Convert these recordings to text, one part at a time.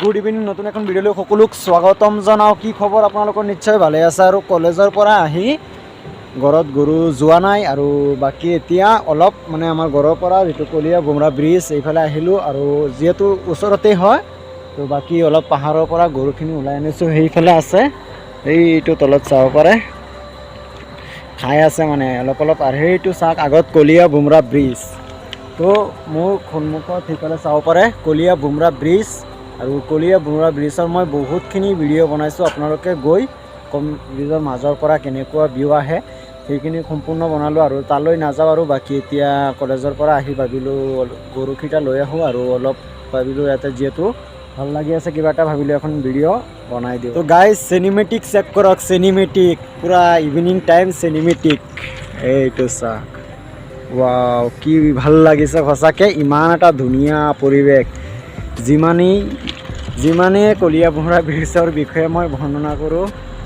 Good evening নতুন এখন ভিডিঅ'লৈ সকলোক স্বাগতম জনাওঁ। কি খবৰ আপোনালোকৰ? নিশ্চয় ভালে আছে। আৰু কলেজৰ পৰা আহি ঘৰত গৰু যোৱা নাই আৰু বাকী এতিয়া অলপ মানে আমাৰ ঘৰৰ পৰা যিটো কলীয়া বুমৰা ব্ৰিজ এইফালে আহিলোঁ আৰু যিহেতু ওচৰতেই হয় তো বাকী অলপ পাহাৰৰ পৰা গৰুখিনি ওলাই আনিছোঁ। সেইফালে আছে, এইটো তলত চাব পাৰে খাই আছে মানে অলপ অলপ। আৰু সেইটো চাওক আগত কলীয়া বুমৰা ব্ৰিজ, তো মোৰ সন্মুখত সেইফালে চাব পাৰে কলীয়া বুমৰা ব্ৰিজ। আৰু কলীয়া বুমৰা ব্ৰিজৰ মই বহুতখিনি ভিডিঅ' বনাইছোঁ। আপোনালোকে গৈ ব্ৰিজৰ মাজৰ পৰা কেনেকুৱা ভিউ আহে সেইখিনি সম্পূৰ্ণ বনালোঁ আৰু তালৈ নাযাওঁ। আৰু বাকী এতিয়া কলেজৰ পৰা আহি ভাবিলোঁ গৰুকেইটা লৈ আহোঁ আৰু অলপ ভাবিলোঁ ইয়াতে যিহেতু ভাল লাগি আছে কিবা এটা, ভাবিলোঁ এখন ভিডিঅ' বনাই দিওঁ। তো গাইজ চিনেমেটিক চেক কৰক, চিনেমেটিক পূৰা ইভিনিং টাইম চিনেমেটিক। এইটো চাওক, ৱাও কি ভাল লাগিছে সঁচাকৈ, ইমান এটা ধুনীয়া পৰিৱেশ। যিমানেই কলীয়া বুমৰা ব্ৰিজৰ বিষয়ে মই বৰ্ণনা কৰোঁ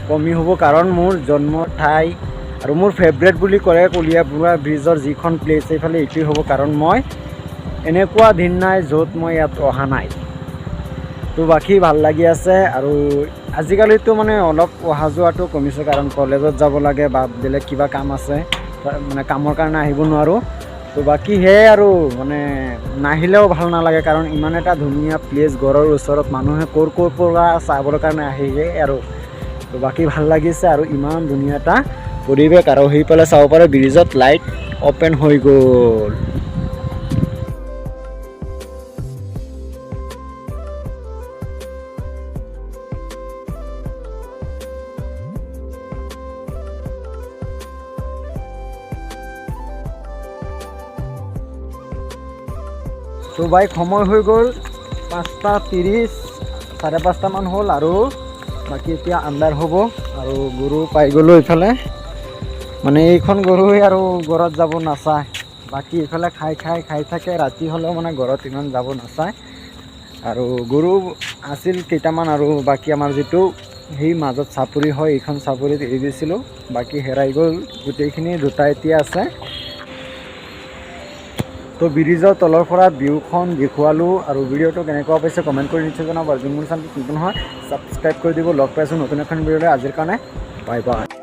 কমি হ'ব, কাৰণ মোৰ জন্মৰ ঠাই আৰু মোৰ ফেভৰেট বুলি ক'লে কলীয়া বুমৰা ব্ৰিজৰ যিখন প্লেচ সেইফালে এইটোৱেই হ'ব, কাৰণ মই এনেকুৱা দিন নাই য'ত মই ইয়াত অহা নাই। তো বাকী ভাল লাগি আছে। আৰু আজিকালিতো মানে অলপ অহা যোৱাটো কমিছে, কাৰণ কলেজত যাব লাগে বা বেলেগ কিবা কাম আছে, মানে কামৰ কাৰণে আহিব নোৱাৰোঁ। তো বাকী সেয়াই আৰু মানে নাহিলেও ভাল নালাগে, কাৰণ ইমান এটা ধুনীয়া প্লেচ ঘৰৰ ওচৰত মানুহে ক'ৰ পৰা চাবৰ কাৰণে আহে আৰু। তো বাকী ভাল লাগিছে আৰু ইমান ধুনীয়া এটা পৰিৱেশ। আৰু সেইফালে চাব পাৰে ব্ৰিজত লাইট অ'পেন হৈ গ'ল। তো বাইক সময় হৈ গ'ল 5:30, 5:30মান হ'ল আৰু বাকী এতিয়া আন্ধাৰ হ'ব আৰু গৰু পাই গ'লোঁ এইফালে। মানে এইখন গৰুৱে আৰু ঘৰত যাব নাচায়, বাকী এইফালে খাই থাকে। ৰাতি হ'লেও মানে ঘৰত ইমান যাব নাচায়। আৰু গৰু আছিল কেইটামান আৰু বাকী আমাৰ যিটো সেই মাজত চাপৰি হয় এইখন চাপৰিত এৰি দিছিলোঁ, বাকী হেৰাই গ'ল গোটেইখিনি। দুটা এতিয়া আছে। তো ব্ৰিজৰ তলৰ পৰা ভিউখন দেখুৱালোঁ আৰু ভিডিঅ'টো কেনেকুৱা পাইছে কমেণ্ট কৰি নিশ্চয় জনাব। আৰু যোনবোৰ চেনেলটো নতুন হয় ছাবস্ক্ৰাইব কৰি দিব। লগ পাইছোঁ নতুন এখন ভিডিঅ'লৈ। আজিৰ কাৰণে বাই বাই।